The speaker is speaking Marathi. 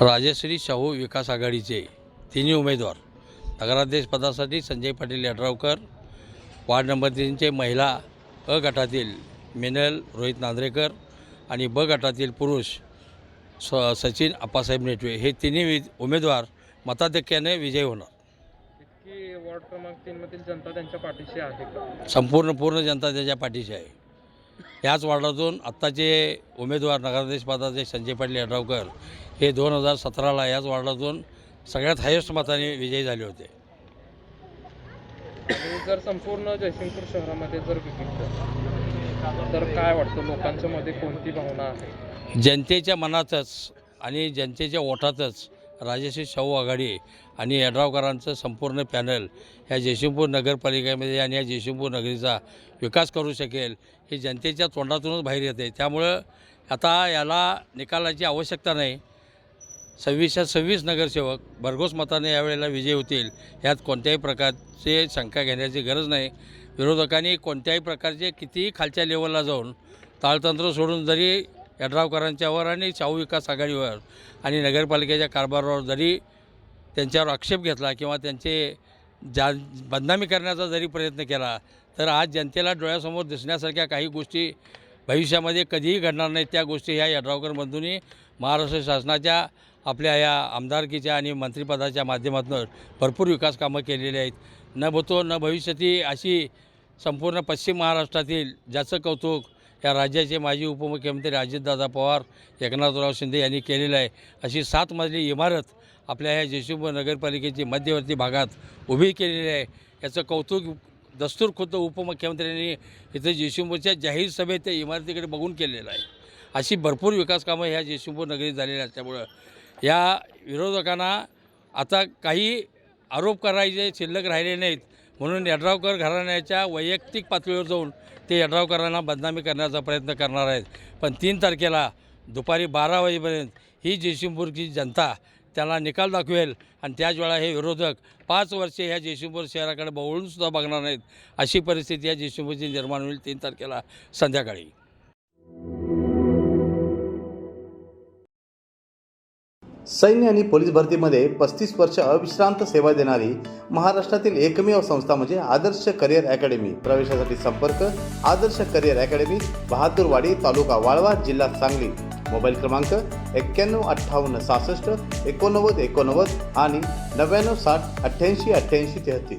राजश्री शाहू विकास आघाडीचे तिन्ही उमेदवार नगराध्यक्षपदासाठी संजय पाटील यड्रावकर, वार्ड नंबर 3चे महिला अ गटातील मिनल रोहित नांद्रेकर आणि ब गटातील पुरुष सचिन आप्पासाहेब नेटवे हे तिन्ही उमेदवार मताधिक्याने विजयी होणार. इतकी वॉर्ड क्रमांक 3 मधील जनता त्यांच्या पाठीशी आहे का? पूर्ण जनता त्याच्या पाठीशी आहे. याच वार्डातून आत्ताचे उमेदवार नगराध्यक्षपदाचे संजय पाटील यड्रावकर हे 2017ला याच वार्डातून सगळ्यात हायेस्ट मताने विजयी झाले होते. आणि जर संपूर्ण जयसिंगपूर शहरामध्ये जर बघितलं तर काय वाटतं, लोकांच्या मध्ये कोणती भावना आहे? जनतेच्या मनातच आणि जनतेच्या ओठातच राजश्री शाहू आघाडी आणि यड्रावकरांचं संपूर्ण पॅनल ह्या जयसिंगपूर नगरपालिकेमध्ये आणि या जयसिंगपूर नगरीचा विकास करू शकेल हे जनतेच्या तोंडातूनच बाहेर येते. त्यामुळं आता याला निकालाची आवश्यकता नाही. 26 नगरसेवक भरघोस मताने यावेळेला विजयी होतील, यात कोणत्याही प्रकारचे शंका घेण्याची गरज नाही. विरोधकांनी कोणत्याही प्रकारचे कितीही खालच्या लेवलला जाऊन ताळतंत्र सोडून जरी यड्रावकरांच्यावर आणि शाहू विकास आघाडीवर आणि नगरपालिकेच्या कारभारावर जरी त्यांच्यावर आक्षेप घेतला किंवा त्यांचे बदनामी करण्याचा जरी प्रयत्न केला तर आज जनतेला डोळ्यासमोर दिसण्यासारख्या काही गोष्टी भविष्यामध्ये कधीही घडणार नाहीत. त्या गोष्टी ह्या यड्रावकर बंधूंनी महाराष्ट्र शासनाच्या आपल्या या आमदारकीच्या आणि मंत्रिपदाच्या माध्यमातून भरपूर विकास कामं केलेली आहेत. न भूतो न भविष्यती अशी संपूर्ण पश्चिम महाराष्ट्रातील ज्याचं कौतुक या राज्याचे माजी उपमुख्यमंत्री अजितदादा पवार, एकनाथराव शिंदे यांनी केलेलं आहे. अशी 7 मजली इमारत आपल्या ह्या जयसिंगपूर नगरपालिकेची मध्यवर्ती भागात उभी केलेली आहे. याचं कौतुक दस्तूर खुद्द उपमुख्यमंत्र्यांनी इथं जयसिंगपूरच्या जाहीर सभेत त्या इमारतीकडे बघून केलेलं आहे. अशी भरपूर विकास कामं ह्या जयसिंगपूर नगरीत झालेली असल्यामुळं या विरोधकांना आता काही आरोप करायचे शिल्लक राहिले नाहीत. म्हणून यड्रावकर घराण्याच्या वैयक्तिक पातळीवर जाऊन ते यड्रावकरांना बदनामी करण्याचा प्रयत्न करणार आहेत. पण 3 तारखेला दुपारी 12 वाजेपर्यंत ही जयसिंगपूरची जनता त्याला निकाल दाखवेल आणि त्याच वेळा हे विरोधक 5 वर्षे ह्या जयसिंगपूर शहराकडे बघूनसुद्धा बघणार नाहीत. अशी परिस्थिती या जयसिंगपूरची निर्माण होईल 3 तारखेला संध्याकाळी. सैन्य आणि पोलीस भरतीमध्ये 35 वर्ष अविश्रांत सेवा देणारी महाराष्ट्रातील एकमेव संस्था म्हणजे आदर्श करिअर अकॅडमी. प्रवेशासाठी संपर्क आदर्श करिअर अकॅडमी, बहादूरवाडी, तालुका वाळवा, जिल्हा सांगली. मोबाईल क्रमांक 91 58 66 89 89 आणि 99 60 88 88 33.